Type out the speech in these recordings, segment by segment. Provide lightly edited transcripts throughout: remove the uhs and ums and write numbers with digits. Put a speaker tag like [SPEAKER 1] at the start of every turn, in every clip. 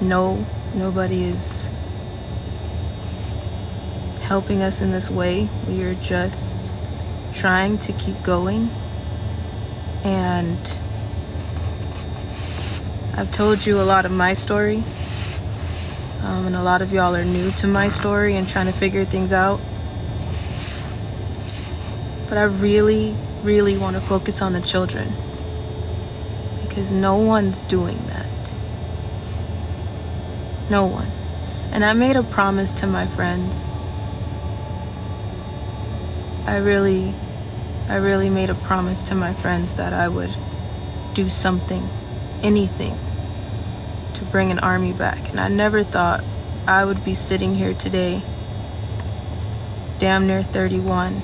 [SPEAKER 1] No, nobody is helping us in this way. We are just trying to keep going. And I've told you a lot of my story. And a lot of y'all are new to my story and trying to figure things out. But I really, really want to focus on the children, because no one's doing that. No one. And I made a promise to my friends. I really made a promise to my friends that I would do something, anything, to bring an army back. And I never thought I would be sitting here today, damn near 31.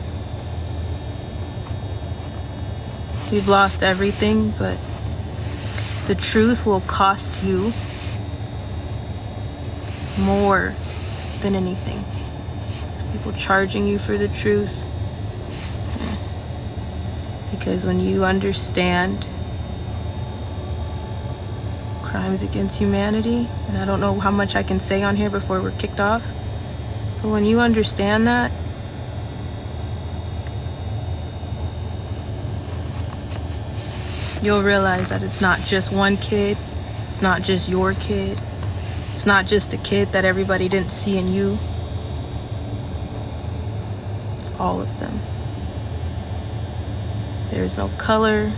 [SPEAKER 1] We've lost everything, but the truth will cost you more than anything. It's people charging you for the truth. Because when you understand crimes against humanity, and I don't know how much I can say on here before we're kicked off, but when you understand that, you'll realize that it's not just one kid, it's not just your kid, it's not just the kid that everybody didn't see in you, it's all of them. There's no color,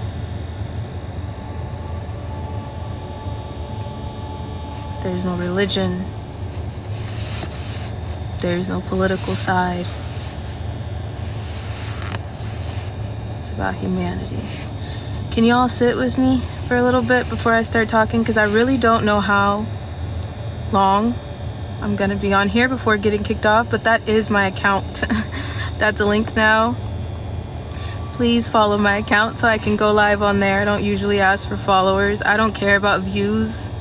[SPEAKER 1] there's no religion, there's no political side. It's about humanity. Can you all sit with me for a little bit before I start talking? Because I really don't know how long I'm gonna be on here before getting kicked off, but that is my account. That's a link now. Please follow my account so I can go live on there. I don't usually ask for followers. I don't care about views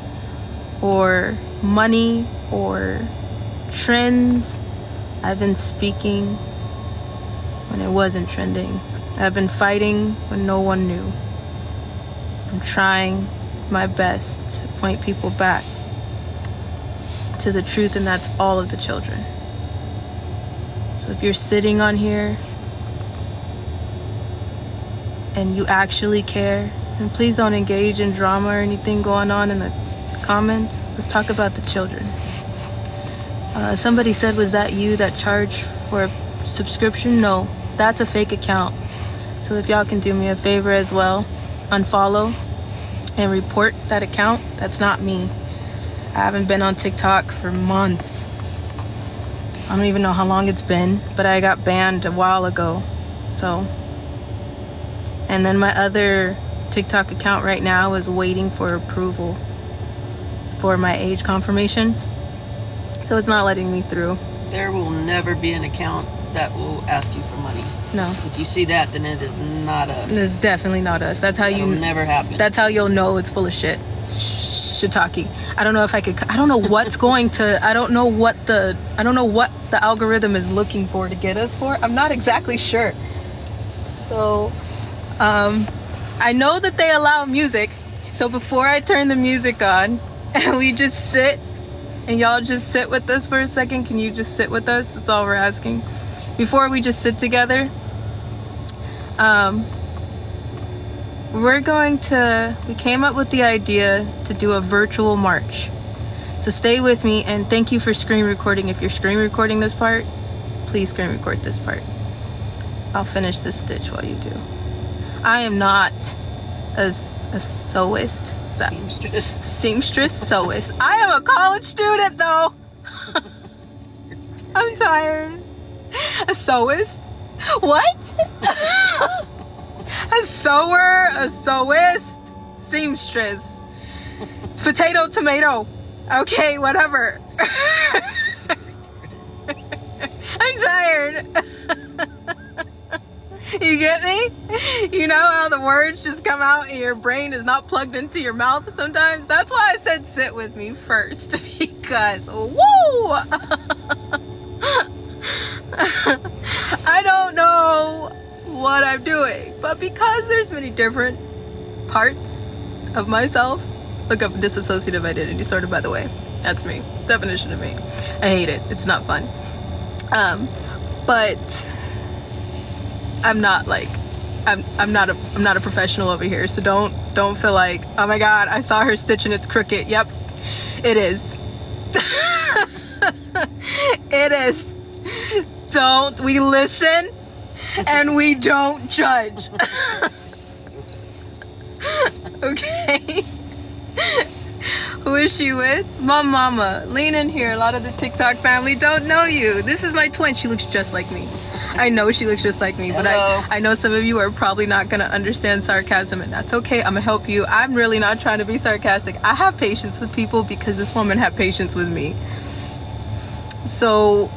[SPEAKER 1] or money or trends. I've been speaking when it wasn't trending. I've been fighting when no one knew. I'm trying my best to point people back to the truth, and that's all of the children. So if you're sitting on here and you actually care, then please don't engage in drama or anything going on in the comments. Let's talk about the children. Somebody said, was that you that charged for a subscription? No, that's a fake account. So if y'all can do me a favor as well, unfollow and report that account. That's not me. I haven't been on TikTok for months. I don't even know how long it's been, but I got banned a while ago. So, and then my other TikTok account right now is waiting for approval. It's for my age confirmation. So it's not letting me through.
[SPEAKER 2] There will never be an account that will ask you for money.
[SPEAKER 1] No.
[SPEAKER 2] If you see that, then it is not us.
[SPEAKER 1] It's definitely not us. That's how
[SPEAKER 2] That'll never happen.
[SPEAKER 1] That's how you'll know it's full of shit. Shiitake. I don't know if I could. I don't know what's going to. I don't know what the algorithm is looking for to get us for. I'm not exactly sure. So, I know that they allow music. So before I turn the music on, and we just sit, and y'all just sit with us for a second. Can you just sit with us? That's all we're asking. Before we just sit together, we came up with the idea to do a virtual march. So stay with me, and thank you for screen recording. If you're screen recording this part, please screen record this part. I'll finish this stitch while you do. I am not a sewist. Seamstress sewist. I am a college student though. I'm tired. A sewist? What? A sewer, a sewist, seamstress. Potato, tomato. Okay, whatever. I'm tired. You get me? You know how the words just come out and your brain is not plugged into your mouth sometimes? That's why I said sit with me first, because whoa! I don't know what I'm doing, but because there's many different parts of myself, look up dissociative identity disorder, by the way. That's me. Definition of me. I hate it. It's not fun. But I'm not like, I'm not a professional over here. So don't feel like, oh my God, I saw her stitch and it's crooked. Yep, it is. It is. We listen and we don't judge. Okay. Who is she with? My mama. Lean in here. A lot of the TikTok family don't know you. This is my twin. She looks just like me. I know she looks just like me, but I know some of you are probably not going to understand sarcasm, and that's okay. I'm going to help you. I'm really not trying to be sarcastic. I have patience with people because this woman had patience with me. So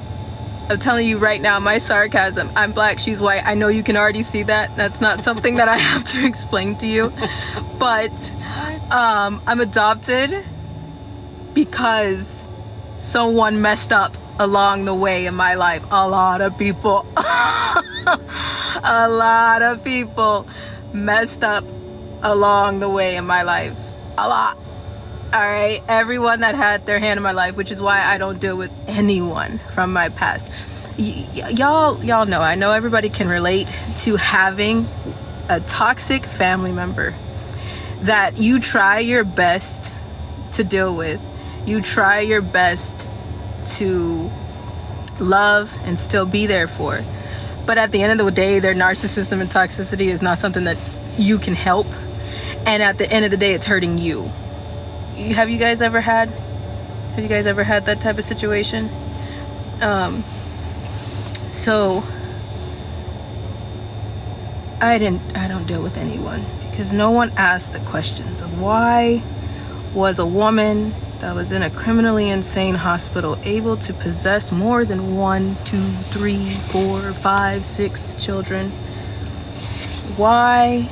[SPEAKER 1] I'm telling you right now, my sarcasm, I'm black, she's white. I know you can already see that. That's not something that I have to explain to you. But I'm adopted because someone messed up along the way in my life. A lot of people. A lot of people messed up along the way in my life. A lot. All right, everyone that had their hand in my life, which is why I don't deal with anyone from my past. Y'all know, I know everybody can relate to having a toxic family member that you try your best to deal with. You try your best to love and still be there for. But at the end of the day, their narcissism and toxicity is not something that you can help. And at the end of the day, it's hurting you. Have you guys ever had that type of situation? So I don't deal with anyone because no one asked the questions of why was a woman that was in a criminally insane hospital able to possess more than 1, 2, 3, 4, 5, 6 children. Why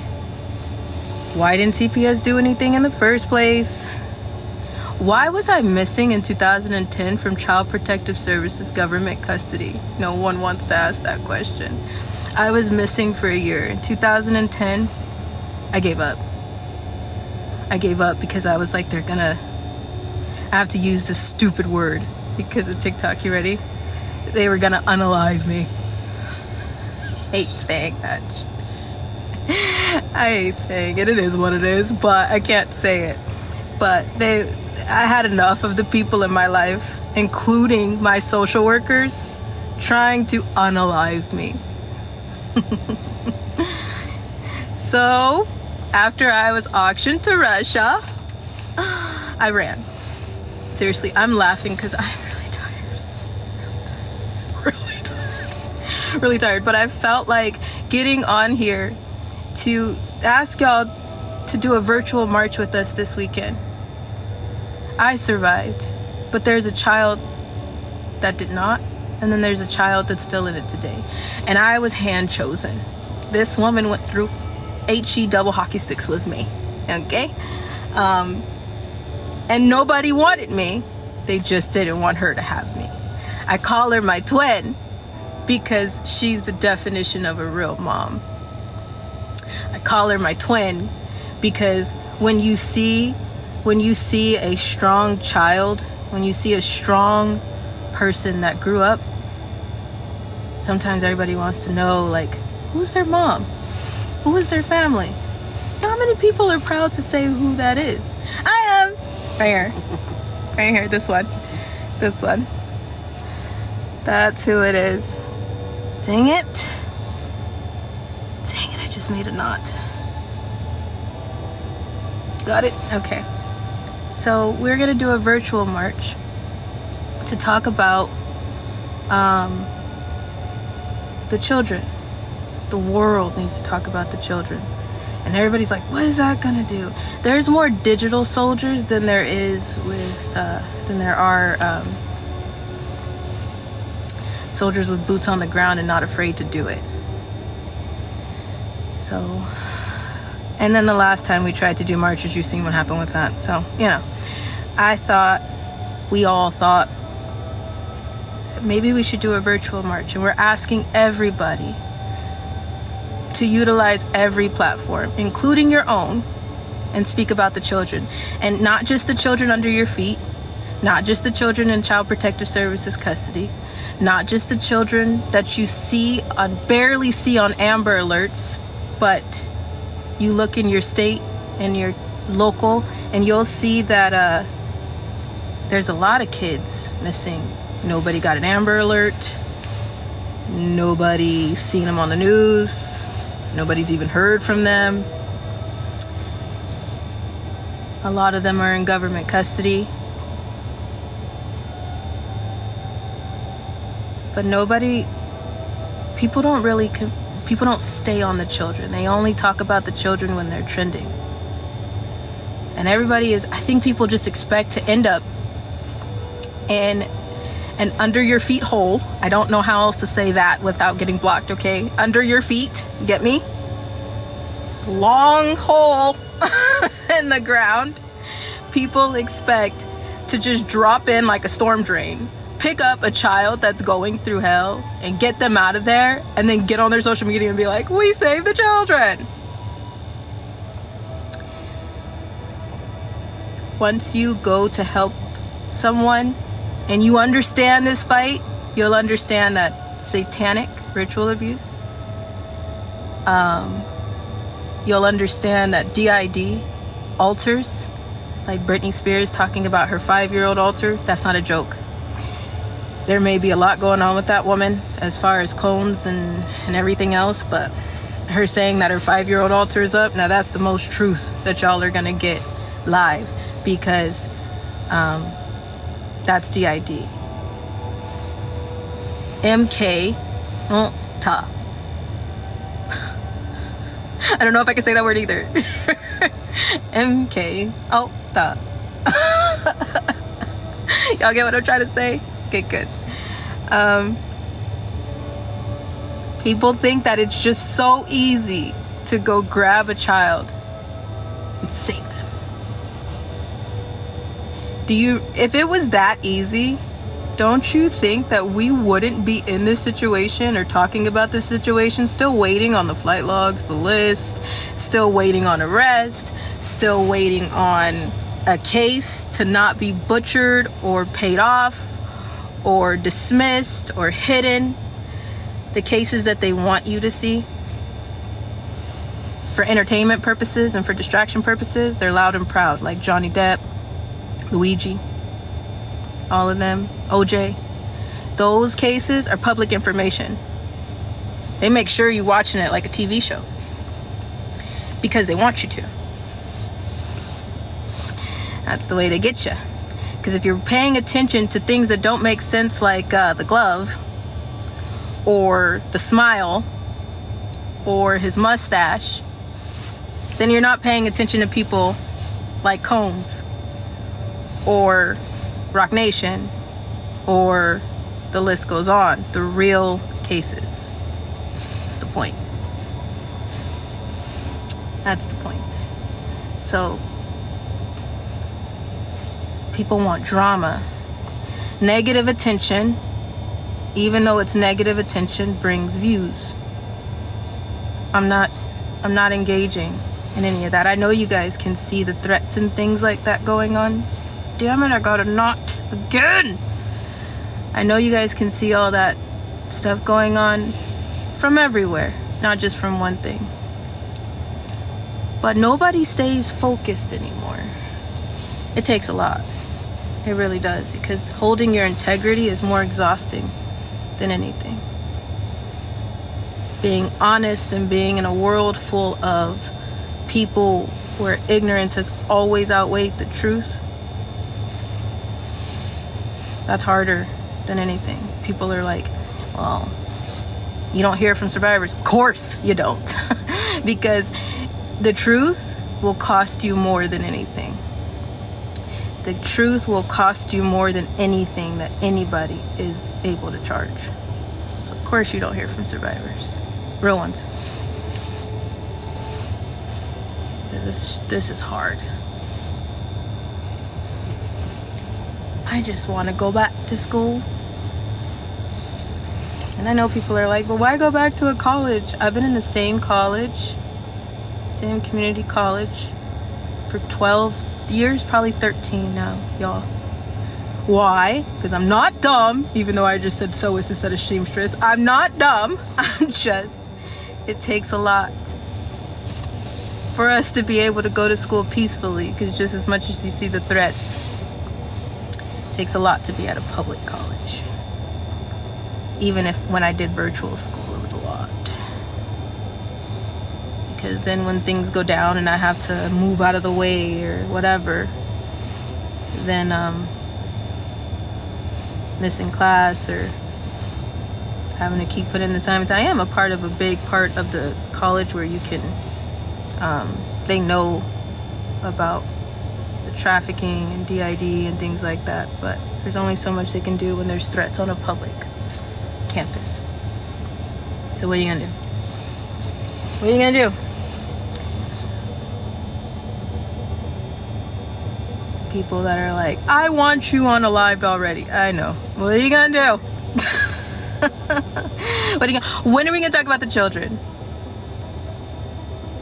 [SPEAKER 1] didn't CPS do anything in the first place? Why was I missing in 2010 from Child Protective Services government custody? No one wants to ask that question. I was missing for a year. In 2010, I gave up. I gave up because I was like, I have to use this stupid word because of TikTok. You ready? They were gonna unalive me. Hate saying that. I hate saying it. It is what it is, but I can't say it. But I had enough of the people in my life, including my social workers, trying to unalive me. So, after I was auctioned to Russia, I ran. Seriously, I'm laughing because I'm really tired. Really tired. But I felt like getting on here to ask y'all to do a virtual march with us this weekend. I survived, but there's a child that did not, and then there's a child that's still in it today. And I was hand chosen. This woman went through HE double hockey sticks with me, okay? And nobody wanted me. They just didn't want her to have me. I call her my twin because she's the definition of a real mom. I call her my twin because when you see a strong child, when you see a strong person that grew up, sometimes everybody wants to know, like, who's their mom? Who is their family? How many people are proud to say who that is? I am. Right here, this one. That's who it is. Dang it, I just made a knot. Got it? Okay. So we're gonna do a virtual march to talk about the children. The world needs to talk about the children. And everybody's like, what is that gonna do? There's more digital soldiers than there are soldiers with boots on the ground and not afraid to do it. So, and then the last time we tried to do marches, you've seen what happened with that. So, we all thought maybe we should do a virtual march, and we're asking everybody to utilize every platform, including your own, and speak about the children. And not just the children under your feet, Not just the children in Child Protective Services custody, not just the children that you barely see on Amber Alerts, but you look in your state and your local and you'll see that there's a lot of kids missing. Nobody got an Amber Alert. Nobody's seen them on the news. Nobody's even heard from them. A lot of them are in government custody. But people don't stay on the children. They only talk about the children when they're trending. And I think people just expect to end up in an under your feet hole. I don't know how else to say that without getting blocked, okay? Under your feet, get me? Long hole in the ground. People expect to just drop in like a storm drain, pick up a child that's going through hell and get them out of there, and then get on their social media and be like, we saved the children. Once you go to help someone and you understand this fight, you'll understand that satanic ritual abuse. You'll understand that DID altars, like Britney Spears talking about her 5-year-old altar, that's not a joke. There may be a lot going on with that woman as far as clones and everything else, but her saying that her 5-year-old altar is up, now that's the most truth that y'all are gonna get live, because that's DID. MK Ta. I don't know if I can say that word either. MK Ta. Y'all get what I'm trying to say? Okay, good. People think that it's just so easy to go grab a child and save them. If it was that easy, don't you think that we wouldn't be in this situation or talking about this situation, still waiting on the flight logs, the list, still waiting on arrest, still waiting on a case to not be butchered or paid off or dismissed or hidden, the cases that they want you to see for entertainment purposes and for distraction purposes? They're loud and proud, like Johnny Depp, Luigi, all of them, OJ. Those cases are public information. They make sure you're watching it like a TV show because they want you to. That's the way they get you. Because if you're paying attention to things that don't make sense, like the glove or the smile or his mustache, then you're not paying attention to people like Combs or Rock Nation, or the list goes on. The real cases. That's the point. That's the point. So, people want drama. Negative attention, even though it's negative attention, brings views. I'm not engaging in any of that. I know you guys can see the threats and things like that going on. Damn it, I got a knot again. I know you guys can see all that stuff going on from everywhere, not just from one thing. But nobody stays focused anymore. It takes a lot. It really does, because holding your integrity is more exhausting than anything. Being honest and being in a world full of people where ignorance has always outweighed the truth, that's harder than anything. People are like, well, you don't hear from survivors. Of course you don't. Because the truth will cost you more than anything. The truth will cost you more than anything that anybody is able to charge. So of course you don't hear from survivors. Real ones. This is hard. I just want to go back to school. And I know people are like, well, why go back to a college? I've been in the same college, same community college for 12 years, probably 13 now, y'all. Why? Because I'm not dumb, even though I just said sewist instead of seamstress. I'm not dumb. It takes a lot for us to be able to go to school peacefully, because just as much as you see the threats, it takes a lot to be at a public college. Even if when I did virtual school, it was a lot. Because then when things go down and I have to move out of the way or whatever, then missing class or having to keep putting in the assignments. I am a part of a big part of the college where you can, they know about the trafficking and DID and things like that, but there's only so much they can do when there's threats on a public campus. So what are you gonna do? What are you gonna do? People that are like, I want you unalived already. I know. What are you gonna do? When are we gonna talk about the children?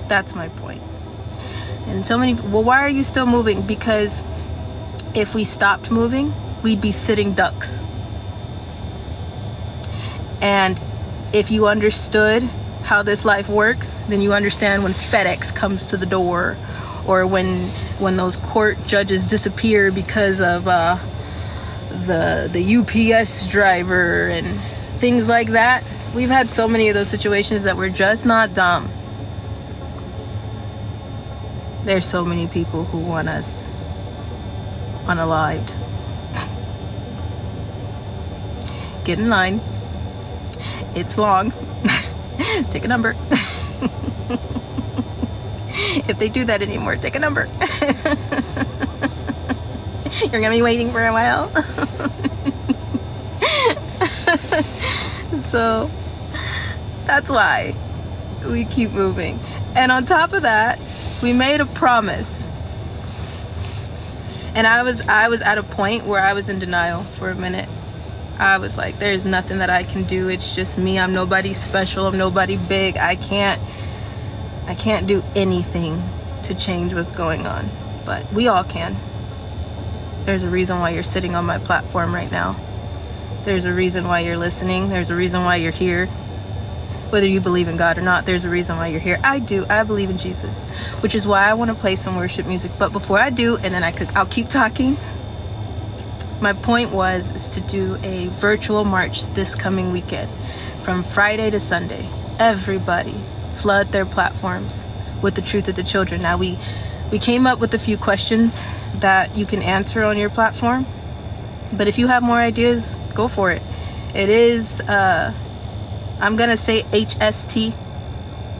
[SPEAKER 1] That's my point. And so many, well, why are you still moving? Because if we stopped moving, we'd be sitting ducks. And if you understood how this life works, then you understand when FedEx comes to the door, or when those court judges disappear because of the UPS driver and things like that. We've had so many of those situations that we're just not dumb. There's so many people who want us unalived. Get in line. It's long. Take a number. If they do that anymore, take a number. You're gonna be waiting for a while. So that's why we keep moving. And on top of that, we made a promise. And I was at a point where I was in denial for a minute. I was like, there's nothing that I can do. It's just me. I'm nobody special. I'm nobody big. I can't do anything to change what's going on. But we all can. There's a reason why you're sitting on my platform right now. There's a reason why you're listening. There's a reason why you're here. Whether you believe in God or not, there's a reason why you're here. I do. I believe in Jesus, which is why I want to play some worship music. But before I do, and then I'll keep talking. My point is to do a virtual march this coming weekend from Friday to Sunday. Everybody flood their platforms with the truth of the children. Now we came up with a few questions that you can answer on your platform, but if you have more ideas, go for it. It is I'm gonna say HST.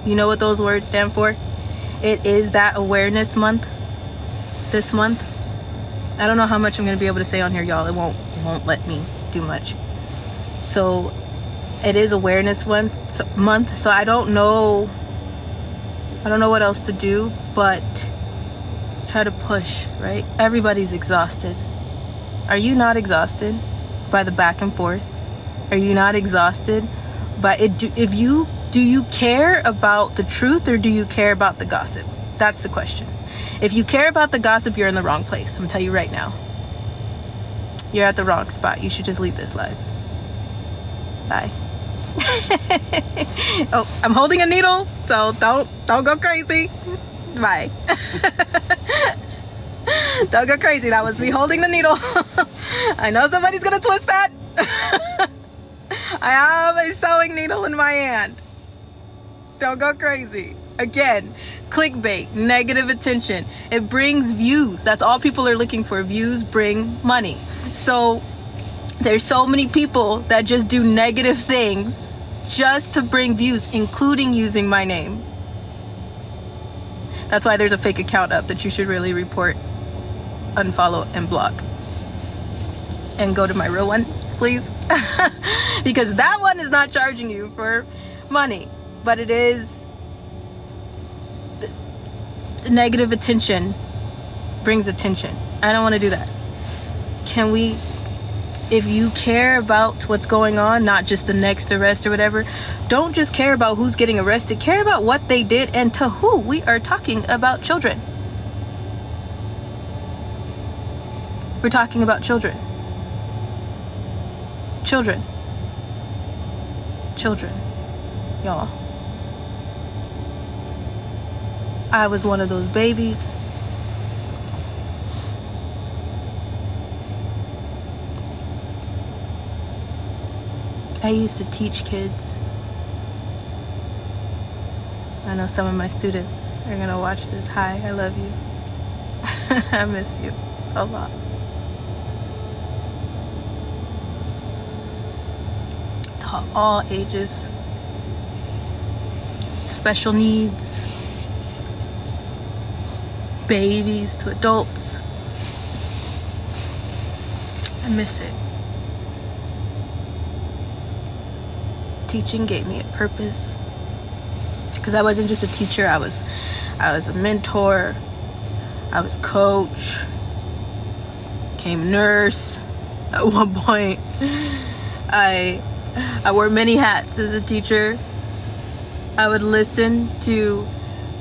[SPEAKER 1] You know what those words stand for? It is that awareness month this month. I don't know how much I'm gonna be able to say on here, y'all. It won't let me do much. So it is awareness month. So I don't know what else to do but try to push, right? Everybody's exhausted. Are you not exhausted by the back and forth? Are you not exhausted by it? Do you care about the truth, or do you care about the gossip? That's the question. If you care about the gossip, you're in the wrong place. I'm gonna tell you right now. You're at the wrong spot. You should just leave this live. Bye. Oh, I'm holding a needle, so don't go crazy. Bye. Don't go crazy. That was me holding the needle. I know somebody's gonna twist that. I have a sewing needle in my hand. Don't go crazy. Again, clickbait, negative attention. It brings views. That's all people are looking for. Views bring money. So there's so many people that just do negative things just to bring views, including using my name. That's why there's a fake account up that you should really report, unfollow, and block. And go to my real one, please. Because that one is not charging you for money, but it is negative attention brings attention. I don't want to do that. Can we, if you care about what's going on, not just the next arrest or whatever, don't just care about who's getting arrested, care about what they did and to who. We are talking about children. We're talking about children. Children. Y'all. I was one of those babies. I used to teach kids. I know some of my students are gonna watch this. Hi, I love you. I miss you a lot. Taught all ages. Special needs. Babies to adults. I miss it. Teaching gave me a purpose. Because I wasn't just a teacher, I was a mentor, I was a coach, became a nurse. At one point, I wore many hats as a teacher. I would listen to,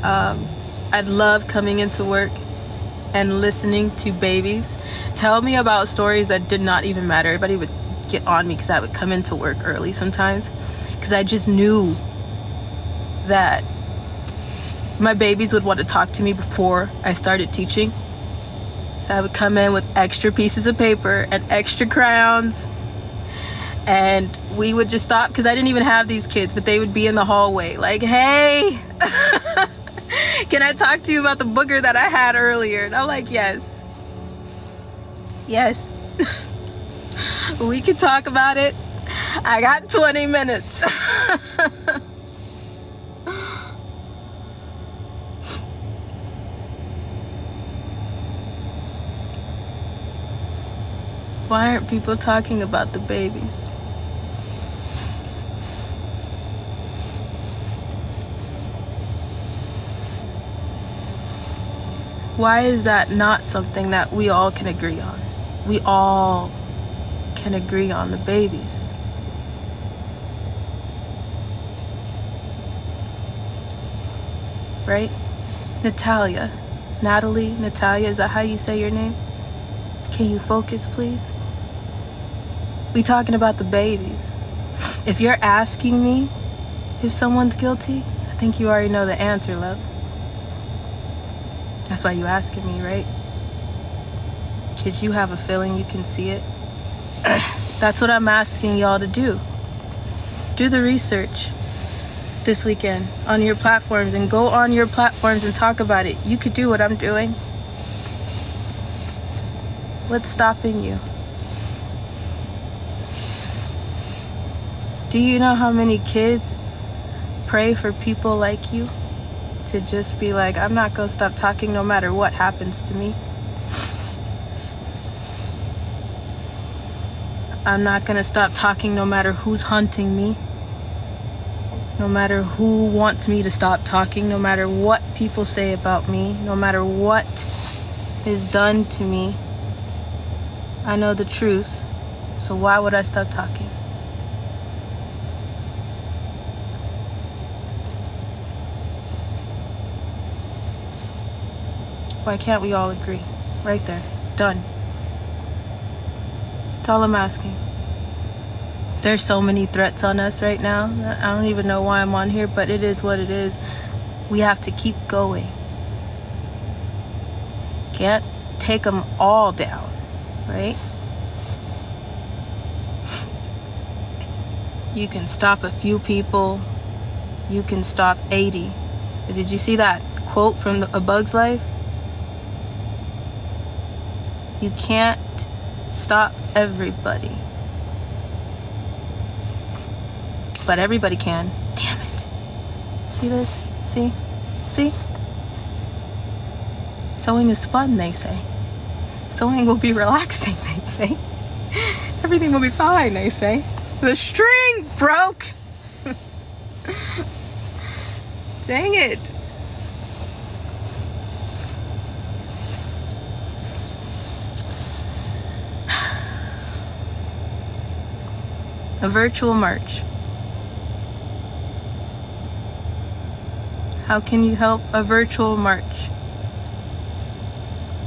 [SPEAKER 1] I'd love coming into work and listening to babies tell me about stories that did not even matter. Everybody would get on me because I would come into work early sometimes, because I just knew that my babies would want to talk to me before I started teaching. So I would come in with extra pieces of paper and extra crayons, and we would just stop, because I didn't even have these kids, but they would be in the hallway like, hey, can I talk to you about the booger that I had earlier? And I'm like, yes, we can talk about it. I got 20 minutes. Why aren't people talking about the babies? Why is that not something that we all can agree on? We all can agree on the babies. Right? Natalia, is that how you say your name? Can you focus, please? We talking about the babies. If you're asking me if someone's guilty, I think you already know the answer, love. That's why you asking me, right? Because you have a feeling, you can see it. That's what I'm asking y'all to do. Do the research this weekend on your platforms, and go on your platforms and talk about it. You could do what I'm doing. What's stopping you? Do you know how many kids pray for people like you to just be like, I'm not gonna stop talking no matter what happens to me. I'm not gonna stop talking no matter who's hunting me, no matter who wants me to stop talking, no matter what people say about me, no matter what is done to me. I know the truth, so why would I stop talking? Why can't we all agree? Right there. Done. That's all I'm asking. There's so many threats on us right now. I don't even know why I'm on here, but it is what it is. We have to keep going. Can't take them all down, right? You can stop a few people. You can stop 80. Did you see that quote from A Bug's Life? You can't stop everybody. But everybody can. Damn it. See this? See? See? Sewing is fun, they say. Sewing will be relaxing, they say. Everything will be fine, they say. The string broke. Dang it. A virtual march. How can you help a virtual march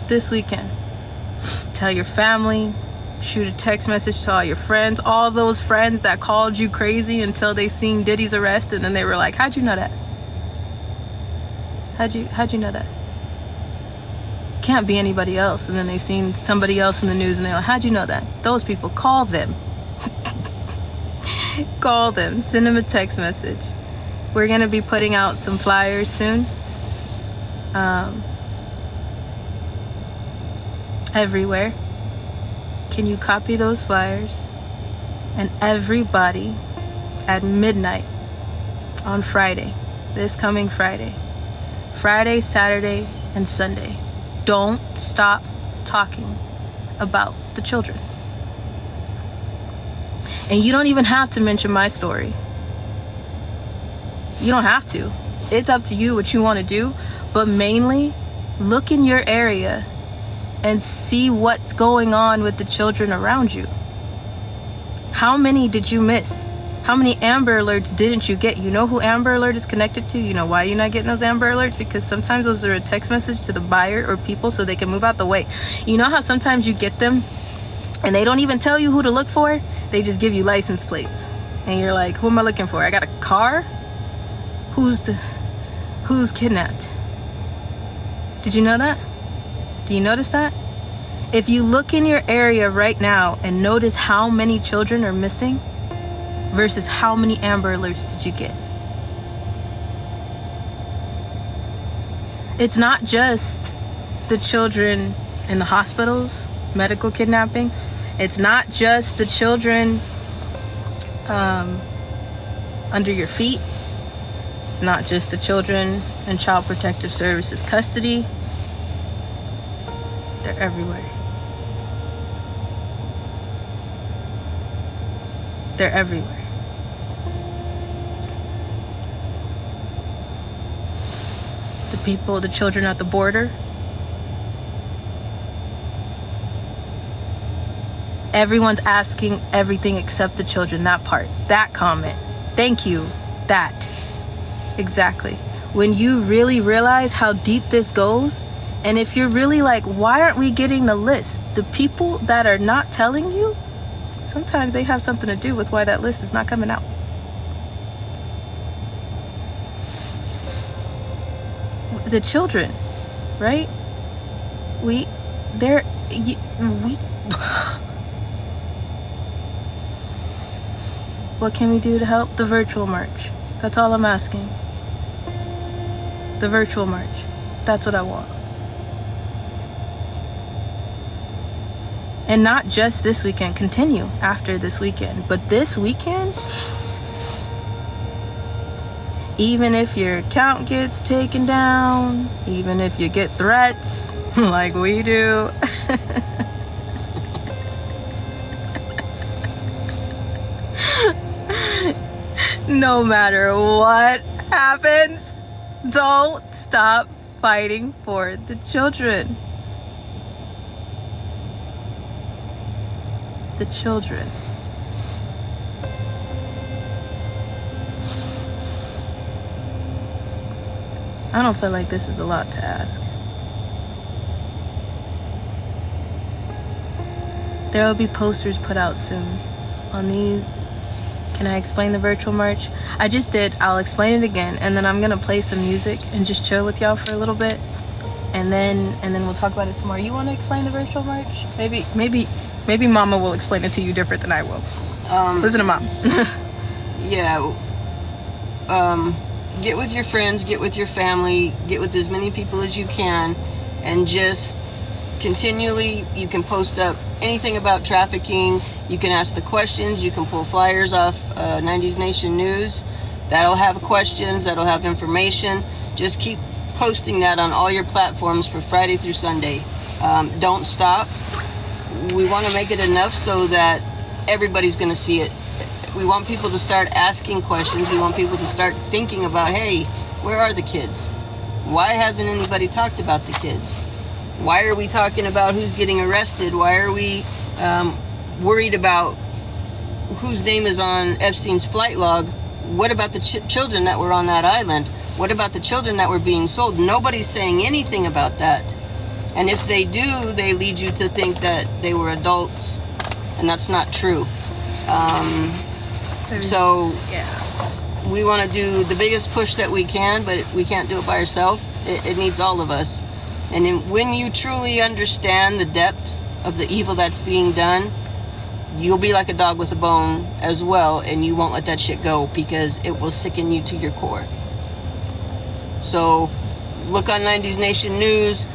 [SPEAKER 1] this weekend? Tell your family, shoot a text message to all your friends, all those friends that called you crazy until they seen Diddy's arrest, and then they were like, how'd you know that? How'd you know that? Can't be anybody else. And then they seen somebody else in the news and they're like, how'd you know that? Those people, call them. Call them, send them a text message. We're gonna be putting out some flyers soon. Everywhere. Can you copy those flyers? And everybody at midnight on Friday, this coming Friday, Saturday, and Sunday, don't stop talking about the children. And you don't even have to mention my story. You don't have to. It's up to you what you want to do. But mainly, look in your area and see what's going on with the children around you. How many did you miss? How many Amber Alerts didn't you get? You know who Amber Alert is connected to? You know why you're not getting those Amber Alerts? Because sometimes those are a text message to the buyer or people so they can move out the way. You know how sometimes you get them and they don't even tell you who to look for? They just give you license plates. And you're like, who am I looking for? I got a car? Who's kidnapped? Did you know that? Do you notice that? If you look in your area right now and notice how many children are missing versus how many Amber Alerts did you get? It's not just the children in the hospitals, medical kidnapping. It's not just the children under your feet. It's not just the children in Child Protective Services custody. They're everywhere. They're everywhere. The children at the border. Everyone's asking everything except the children. That part, that comment. Thank you. That. Exactly. When you really realize how deep this goes, and if you're really like, why aren't we getting the list? The people that are not telling you, sometimes they have something to do with why that list is not coming out. The children, right? What can we do to help? The virtual march. That's all I'm asking. The virtual march. That's what I want. And not just this weekend, continue after this weekend. But this weekend, even if your account gets taken down, even if you get threats like we do, no matter what happens, don't stop fighting for the children. The children. I don't feel like this is a lot to ask. There will be posters put out soon on these. Can I explain the virtual march? I just did. I'll explain it again, and then I'm gonna play some music and just chill with y'all for a little bit, and then we'll talk about it some more. You want to explain the virtual march? Maybe Mama will explain it to you different than I will. Listen to Mom.
[SPEAKER 2] Yeah. Get with your friends, get with your family, get with as many people as you can, and just continually, you can post up anything about trafficking, you can ask the questions, you can pull flyers off 90s Nation News. That'll have questions, that'll have information. Just keep posting that on all your platforms for Friday through Sunday. Don't stop. We want to make it enough so that everybody's going to see it. We want people to start asking questions. We want people to start thinking about, hey, where are the kids? Why hasn't anybody talked about the kids? Why are we talking about who's getting arrested? Why are we worried about whose name is on Epstein's flight log? What about the children that were on that island? What about the children that were being sold? Nobody's saying anything about that. And if they do, they lead you to think that they were adults and that's not true. So
[SPEAKER 1] yeah.
[SPEAKER 2] we want to do the biggest push that we can, but we can't do it by ourselves. It needs all of us. And when you truly understand the depth of the evil that's being done, you'll be like a dog with a bone as well, and you won't let that shit go, because it will sicken you to your core. So look on 90s Nation News,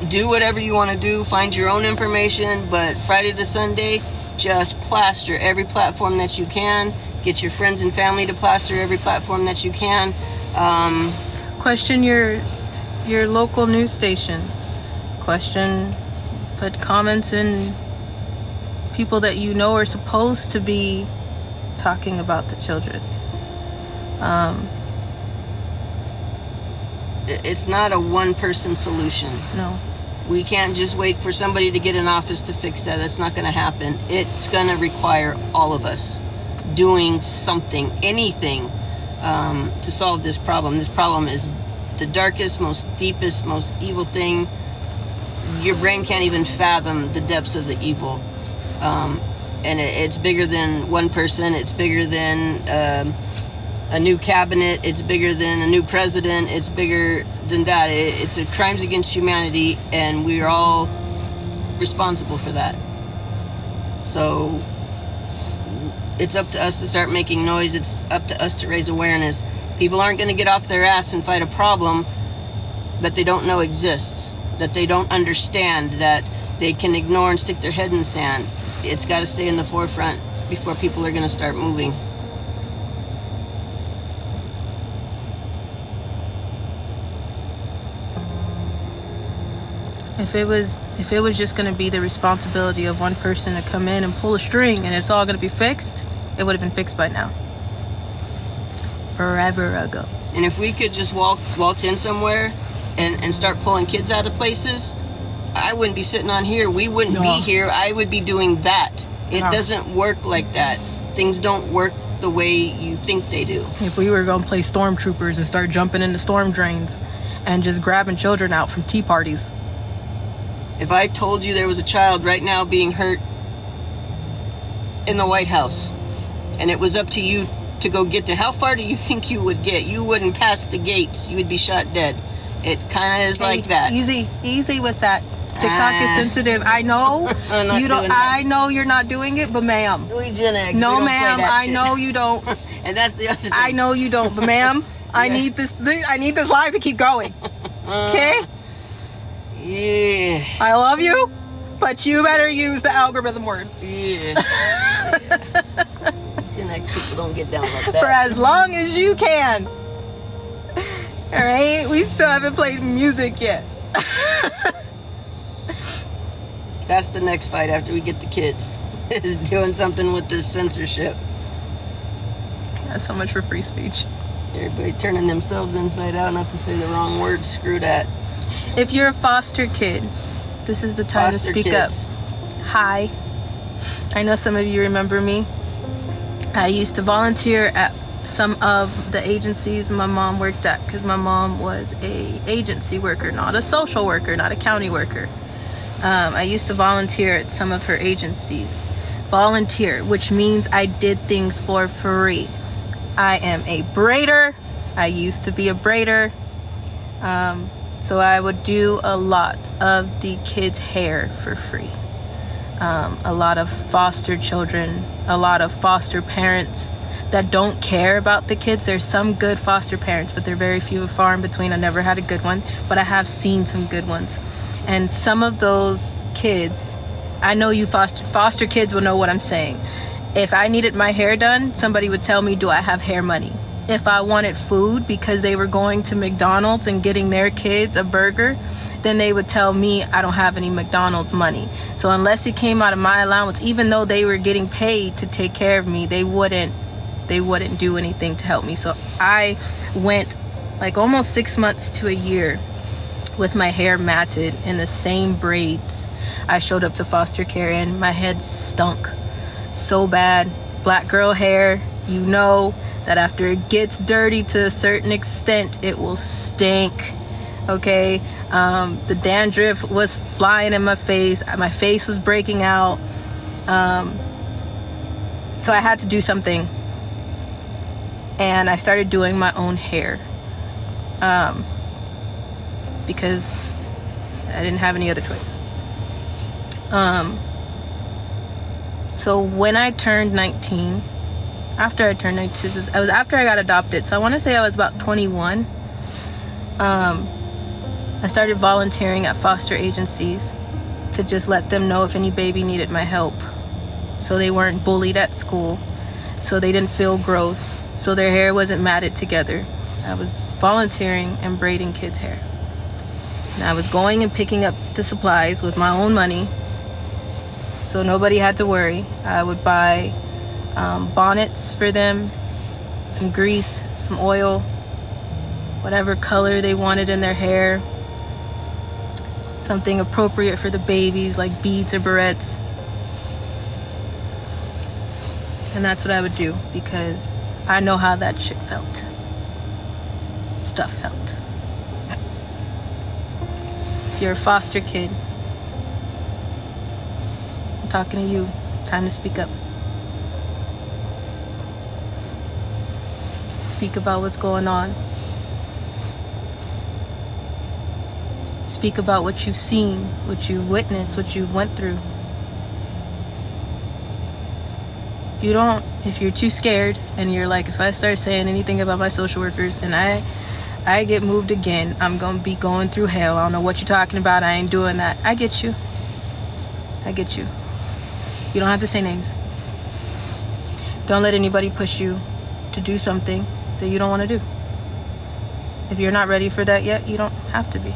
[SPEAKER 2] do whatever you want to do, find your own information, but Friday to Sunday, just plaster every platform that you can. Get your friends and family to plaster every platform that you can.
[SPEAKER 1] Question your local news stations. Put comments in people that you know are supposed to be talking about the children.
[SPEAKER 2] It's not a one-person solution.
[SPEAKER 1] No.
[SPEAKER 2] We can't just wait for somebody to get in office to fix that. That's not going to happen. It's going to require all of us doing something, anything, to solve this problem. This problem is the darkest, most deepest, most evil thing. Your brain can't even fathom the depths of the evil. And it's bigger than one person. It's bigger than a new cabinet. It's bigger than a new president. It's bigger than that. It's a crimes against humanity, and we're all responsible for that. So it's up to us to start making noise. It's up to us to raise awareness. People aren't going to get off their ass and fight a problem that they don't know exists, that they don't understand, that they can ignore and stick their head in the sand. It's got to stay in the forefront before people are going to start moving.
[SPEAKER 1] If it was just going to be the responsibility of one person to come in and pull a string and it's all going to be fixed, it would have been fixed by now. Forever ago.
[SPEAKER 2] And if we could just waltz in somewhere and start pulling kids out of places, I wouldn't be sitting on here. We wouldn't be here. I would be doing that. It doesn't work like that. Things don't work the way you think they do.
[SPEAKER 1] If we were going to play stormtroopers and start jumping into storm drains and just grabbing children out from tea parties.
[SPEAKER 2] If I told you there was a child right now being hurt in the White House, and it was up to you to go get to, how far do you think you would get? You wouldn't pass the gates. You would be shot dead. It kind of is like that.
[SPEAKER 1] Easy with that. TikTok is sensitive. I know you don't. I know you're not doing it, but ma'am.
[SPEAKER 2] We Gen X.
[SPEAKER 1] No, ma'am. I know you don't.
[SPEAKER 2] And that's the other thing.
[SPEAKER 1] I know you don't, but ma'am, I need this. I need this live to keep going. Okay.
[SPEAKER 2] Yeah.
[SPEAKER 1] I love you, but you better use the algorithm words.
[SPEAKER 2] Yeah. Gen X people don't get down like that.
[SPEAKER 1] For as long as you can. All right. We still haven't played music yet.
[SPEAKER 2] That's the next fight after we get the kids. Is doing something with this censorship.
[SPEAKER 1] Yeah, so much for free speech.
[SPEAKER 2] Everybody turning themselves inside out, not to say the wrong word. Screw that.
[SPEAKER 1] If you're a foster kid, this is the time
[SPEAKER 2] Foster
[SPEAKER 1] to speak
[SPEAKER 2] kids.
[SPEAKER 1] up. Hi. I know some of you remember me. I used to volunteer at some of the agencies my mom worked at, because my mom was a agency worker, not a social worker, not a county worker. I used to volunteer at some of her agencies. Volunteer, which means I did things for free. I am a braider. I used to be a braider. So I would do a lot of the kids' hair for free. A lot of foster children, a lot of foster parents that don't care about the kids. There's some good foster parents, but they're very few and far in between. I never had a good one, but I have seen some good ones. And some of those kids, I know you foster kids will know what I'm saying. If I needed my hair done, somebody would tell me, do I have hair money? If I wanted food because they were going to McDonald's and getting their kids a burger, then they would tell me I don't have any McDonald's money. So unless it came out of my allowance, even though they were getting paid to take care of me, they wouldn't do anything to help me. So I went like almost 6 months to a year with my hair matted in the same braids. I showed up to foster care and my head stunk so bad. Black girl hair, you know that after it gets dirty to a certain extent, it will stink. Okay, the dandruff was flying in my face was breaking out. So I had to do something. And I started doing my own hair. Because I didn't have any other choice. So when I turned 19, after I turned 19, it was after I got adopted. So I want to say I was about 21. I started volunteering at foster agencies to just let them know if any baby needed my help. So they weren't bullied at school. So they didn't feel gross. So their hair wasn't matted together. I was volunteering and braiding kids' hair. And I was going and picking up the supplies with my own money. So nobody had to worry. I would buy bonnets for them, some grease, some oil, whatever color they wanted in their hair, something appropriate for the babies like beads or barrettes. And that's what I would do because I know how that shit felt. Stuff felt. If you're a foster kid, I'm talking to you. It's time to speak up. Speak about what's going on. Speak about what you've seen, what you've witnessed, what you've went through. If you're too scared and you're like, if I start saying anything about my social workers and I get moved again, I'm gonna be going through hell. I don't know what you're talking about. I ain't doing that. I get you. I get you. You don't have to say names. Don't let anybody push you to do something that you don't want to do. If you're not ready for that yet, you don't have to be.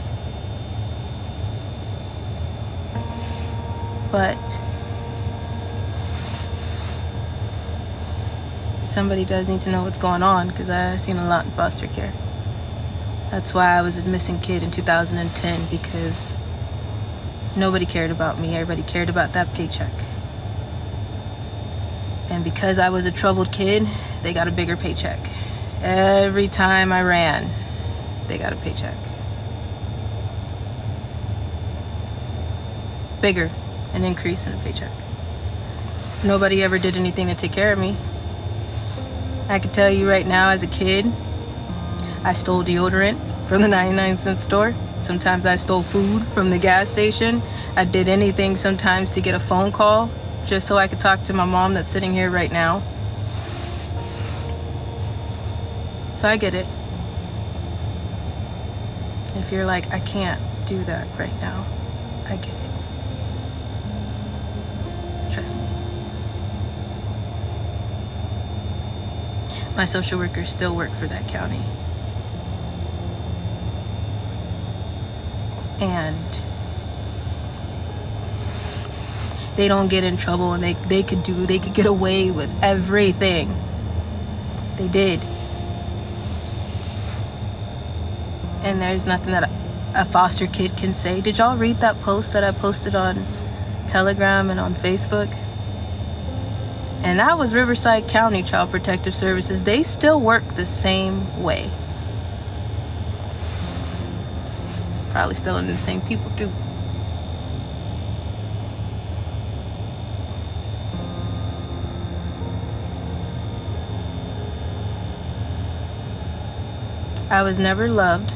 [SPEAKER 1] But somebody does need to know what's going on because I've seen a lot in foster care. That's why I was a missing kid in 2010 because nobody cared about me. Everybody cared about that paycheck. And because I was a troubled kid, they got a bigger paycheck. Every time I ran, they got a paycheck. Bigger, an increase in the paycheck. Nobody ever did anything to take care of me. I can tell you right now, as a kid, I stole deodorant from the 99-cent store. Sometimes I stole food from the gas station. I did anything sometimes to get a phone call just so I could talk to my mom that's sitting here right now. So I get it. If you're like, I can't do that right now, I get it. Trust me. My social workers still work for that county. And they don't get in trouble, and they could get away with everything. They did. And there's nothing that a foster kid can say. Did y'all read that post that I posted on Telegram and on Facebook? And that was Riverside County Child Protective Services. They still work the same way. Probably still in the same people too. I was never loved.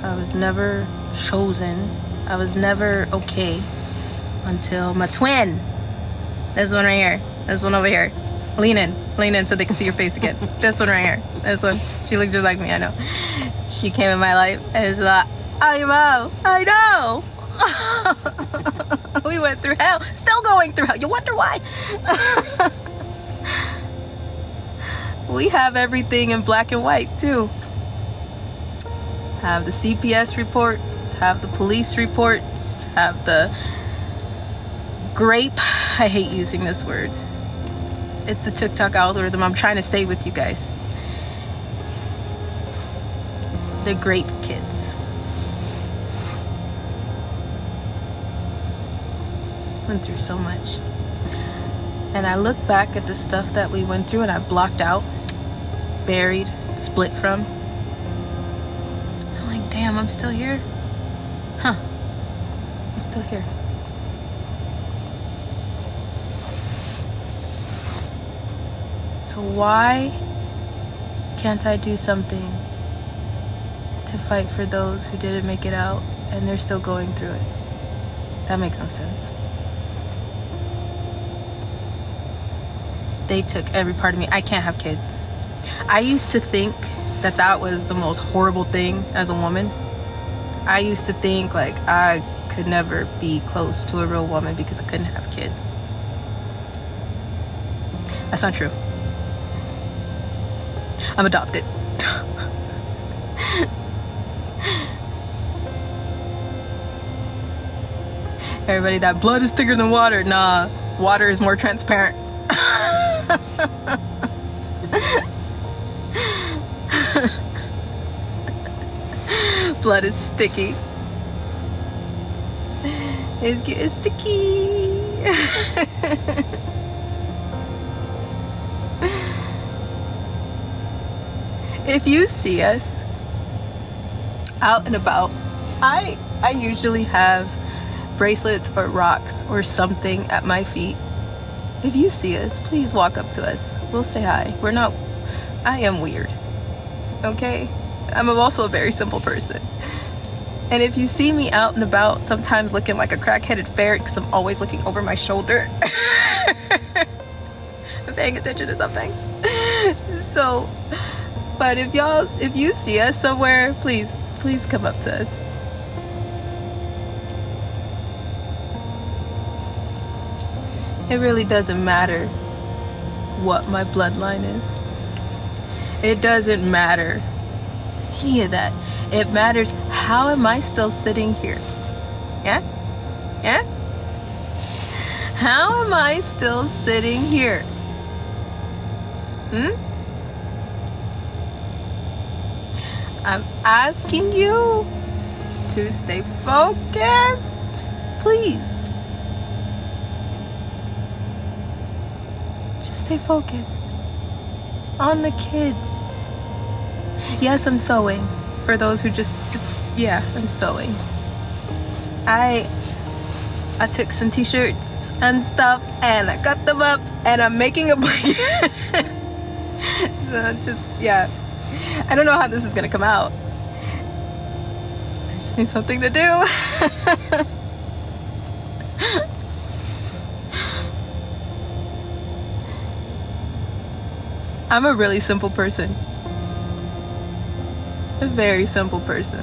[SPEAKER 1] I was never chosen. I was never okay until my twin. This one right here. This one over here. Lean in so they can see your face again. This one right here. This one. She looked just like me, I know. She came in my life and was like, oh, your mom, I know. We went through hell. Still going through hell. You wonder why? We have everything in black and white too. Have the CPS reports, have the police reports, have the grape. I hate using this word. It's a TikTok algorithm. I'm trying to stay with you guys. The grape kids. Went through so much. And I look back at the stuff that we went through and I blocked out, buried, split from. I'm like, damn, I'm still here? Huh. I'm still here. So why can't I do something to fight for those who didn't make it out and they're still going through it? That makes no sense. They took every part of me. I can't have kids. I used to think that that was the most horrible thing as a woman. I used to think like I could never be close to a real woman because I couldn't have kids. That's not true. I'm adopted. Everybody, that blood is thicker than water. Nah, water is more transparent. Blood is sticky. It's sticky. If you see us out and about, I usually have bracelets or rocks or something at my feet. If you see us, please walk up to us. We'll say hi. I am weird. Okay? I'm also a very simple person. And if you see me out and about, sometimes looking like a crack-headed ferret because I'm always looking over my shoulder, paying attention to something. So, but if you see us somewhere, please come up to us. It really doesn't matter what my bloodline is. It doesn't matter any of that. It matters, how am I still sitting here? Yeah? Yeah? How am I still sitting here? I'm asking you to stay focused, please. Just stay focused on the kids. Yes, I'm sewing. For those who I'm sewing. I took some t-shirts and stuff and I cut them up and I'm making a blanket. So I don't know how this is gonna come out. I just need something to do. I'm a really simple person. A very simple person.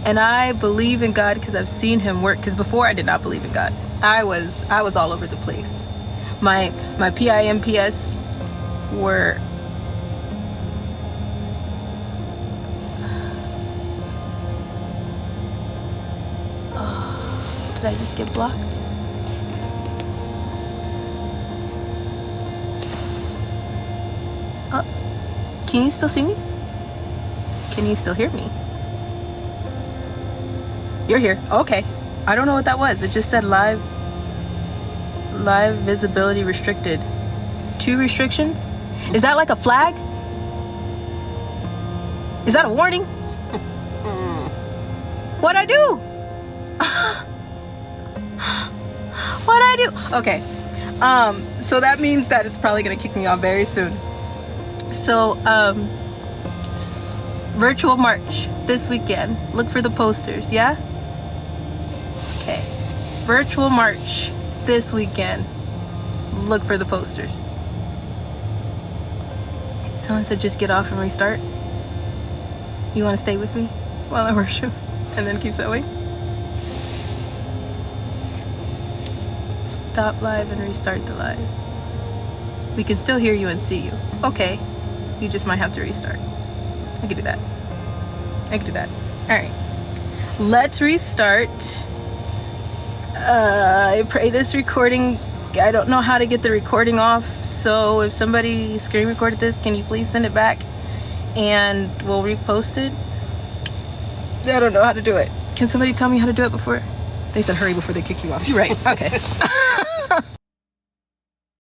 [SPEAKER 1] And I believe in God because I've seen him work. Because before I did not believe in God. I was all over the place. My PIMPs were did I just get blocked? Can you still see me? Can you still hear me? You're here. Okay. I don't know what that was. It just said live visibility restricted. 2 restrictions? Is that like a flag? Is that a warning? What'd I do? What'd I do? Okay. So that means that it's probably gonna kick me off very soon. So, virtual march this weekend. Look for the posters, yeah? Okay. Virtual march this weekend. Look for the posters. Someone said just get off and restart. You want to stay with me while I worship and then keep sewing? Stop live and restart the live. We can still hear you and see you. Okay. You just might have to restart. I can do that. Alright. Let's restart. I pray this recording, I don't know how to get the recording off, so if somebody screen recorded this, can you please send it back and we'll repost it? I don't know how to do it. Can somebody tell me how to do it before? They said hurry before they kick you off. You're right. Okay.